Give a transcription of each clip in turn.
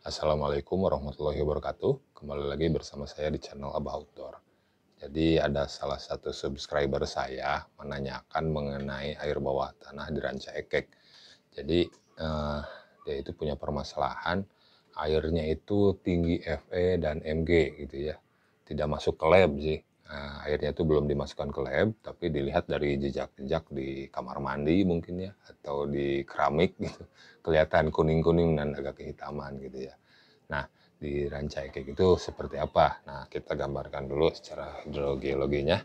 Assalamualaikum warahmatullahi wabarakatuh. Kembali lagi bersama saya di channel Abah Outdoor. Jadi ada salah satu subscriber saya menanyakan mengenai air bawah tanah di Ranca Ekek. Jadi dia itu punya permasalahan airnya itu tinggi Fe dan Mg gitu ya. Tidak masuk ke lab sih. Nah, airnya itu belum dimasukkan ke lab, tapi dilihat dari jejak-jejak di kamar mandi mungkin ya, atau di keramik gitu. Kelihatan kuning-kuning dan agak kehitaman gitu ya. Nah, di Ranca Ekek itu seperti apa? Nah, kita gambarkan dulu secara hidrogeologinya.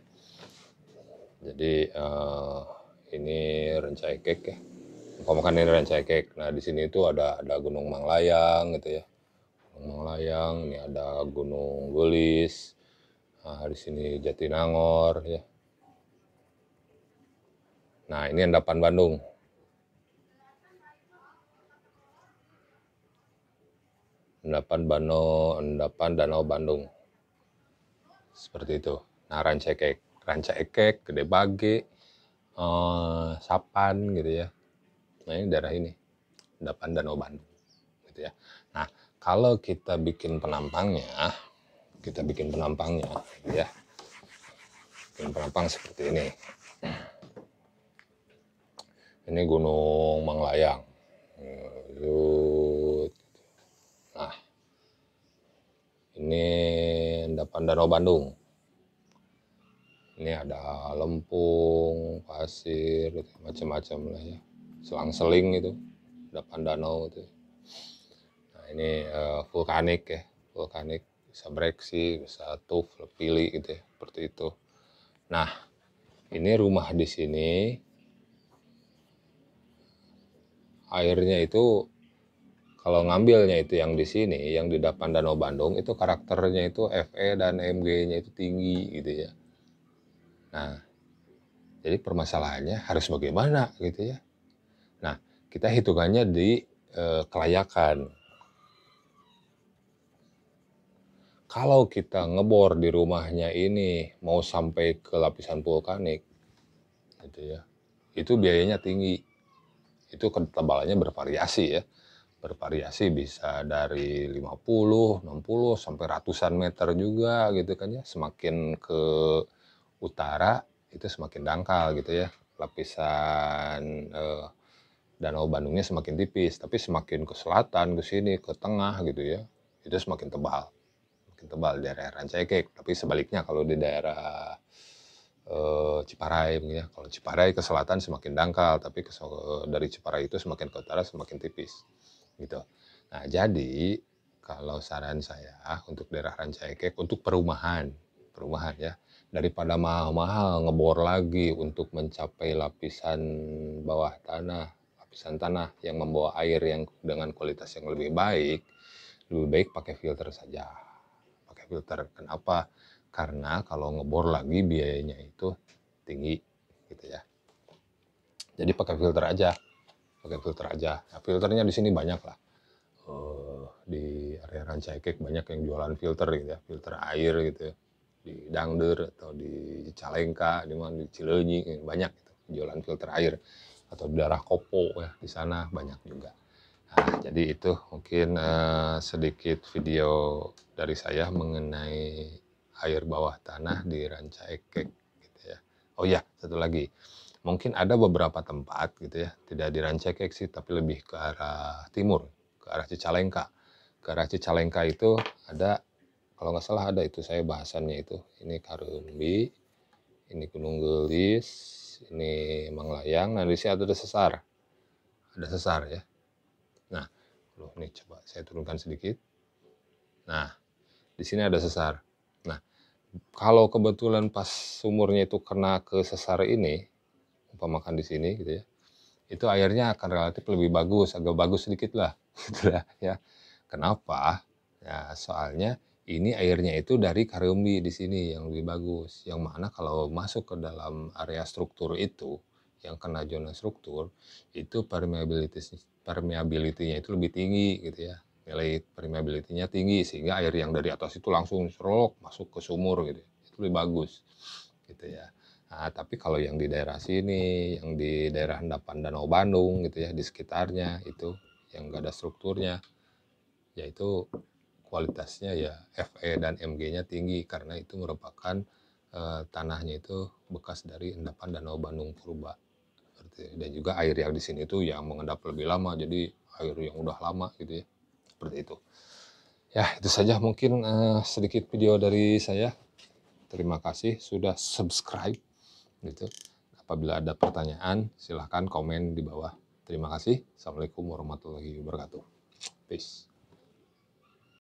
Jadi ini Ranca Ekek ya. Umpamakan ini Ranca Ekek. Nah, di sini itu ada Gunung Manglayang gitu ya. Gunung Manglayang, ini ada Gunung Gelis. Nah, di sini Jatinangor ya. Nah, ini endapan Bandung. Endapan Danau Bandung. Seperti itu. Nah, Ranca Ekek, Gede Bage, Sapan gitu ya. Nah, ini daerah ini, endapan Danau Bandung gitu ya. Nah, kalau kita bikin penampangnya gitu ya. Bikin penampang seperti ini. Ini Gunung Manglayang. Nah, ini endapan Danau Bandung. Ini ada lempung, pasir, gitu, macam-macam lah ya. Selang-seling itu, endapan danau itu. Nah, ini vulkanik ya, vulkanik bisa bereaksi, bisa tuf, pilih gitu ya, seperti itu. Nah, ini rumah di sini airnya itu kalau ngambilnya itu yang di sini, yang di depan Danau Bandung itu karakternya itu Fe dan Mg-nya itu tinggi gitu ya. Nah, jadi permasalahannya harus bagaimana gitu ya. Nah, kita hitungannya di kelayakan. Kalau kita ngebor di rumahnya ini mau sampai ke lapisan vulkanik, gitu ya, itu biayanya tinggi. Itu ketebalannya bervariasi ya. Bervariasi bisa dari 50, 60, sampai ratusan meter juga gitu kan ya. Semakin ke utara itu semakin dangkal gitu ya. Lapisan Danau Bandungnya semakin tipis, tapi semakin ke selatan, ke sini, ke tengah gitu ya, itu semakin tebal. Semakin tebal di daerah Ranca Ekek. Tapi sebaliknya kalau di daerah Ciparai ya. Kalau Ciparai ke selatan semakin dangkal, tapi dari Ciparai itu semakin ke utara semakin tipis gitu. Nah, jadi kalau saran saya untuk daerah Ranca Ekek untuk perumahan ya, daripada mahal-mahal ngebor lagi untuk mencapai lapisan bawah tanah, lapisan tanah yang membawa air yang dengan kualitas yang lebih baik pakai filter saja. Pakai filter. Kenapa? Karena kalau ngebor lagi biayanya itu tinggi gitu ya. Jadi pakai filter aja. Nah, filternya di sini banyak lah. Di area Ranca Ekek banyak yang jualan filter gitu ya, filter air gitu ya. Di Dangder atau di Cicalengka, di mana di Cileunyi banyak gitu, jualan filter air atau di daerah Kopo ya, di sana banyak juga. Nah, jadi itu mungkin sedikit video dari saya mengenai air bawah tanah di Ranca Ekek gitu ya. Oh ya, satu lagi. Mungkin ada beberapa tempat gitu ya, tidak di Ranca Ekek sih, tapi lebih ke arah timur, ke arah Cicalengka. Ke arah Cicalengka itu ada, kalau nggak salah ada itu saya bahasannya itu. Ini Karumbi, ini Gunung Gelis, ini Manglayang. Nah, di sini ada sesar. Ada sesar ya. Nah, loh, nih coba saya turunkan sedikit. Nah, di sini ada sesar. Nah, kalau kebetulan pas sumurnya itu kena ke sesar ini, umpamakan di sini gitu ya, itu airnya akan relatif lebih bagus, agak bagus sedikit lah, gitu lah ya. Kenapa? Ya, soalnya ini airnya itu dari Karumbi di sini yang lebih bagus. Yang mana kalau masuk ke dalam area struktur itu, yang kena zona struktur, itu permeability-nya itu lebih tinggi gitu ya. Nilai permeability-nya tinggi sehingga air yang dari atas itu langsung serok masuk ke sumur gitu. Itu lebih bagus gitu ya. Nah, tapi kalau yang di daerah sini, yang di daerah endapan Danau Bandung gitu ya, di sekitarnya itu yang gak ada strukturnya, yaitu kualitasnya ya Fe dan Mg-nya tinggi karena itu merupakan tanahnya itu bekas dari endapan Danau Bandung Purba. Dan juga air yang di sini tuh yang mengendap lebih lama, jadi air yang udah lama gitu ya, seperti itu. Ya itu saja mungkin sedikit video dari saya. Terima kasih sudah subscribe gitu. Apabila ada pertanyaan silahkan komen di bawah. Terima kasih. Assalamualaikum warahmatullahi wabarakatuh. Peace.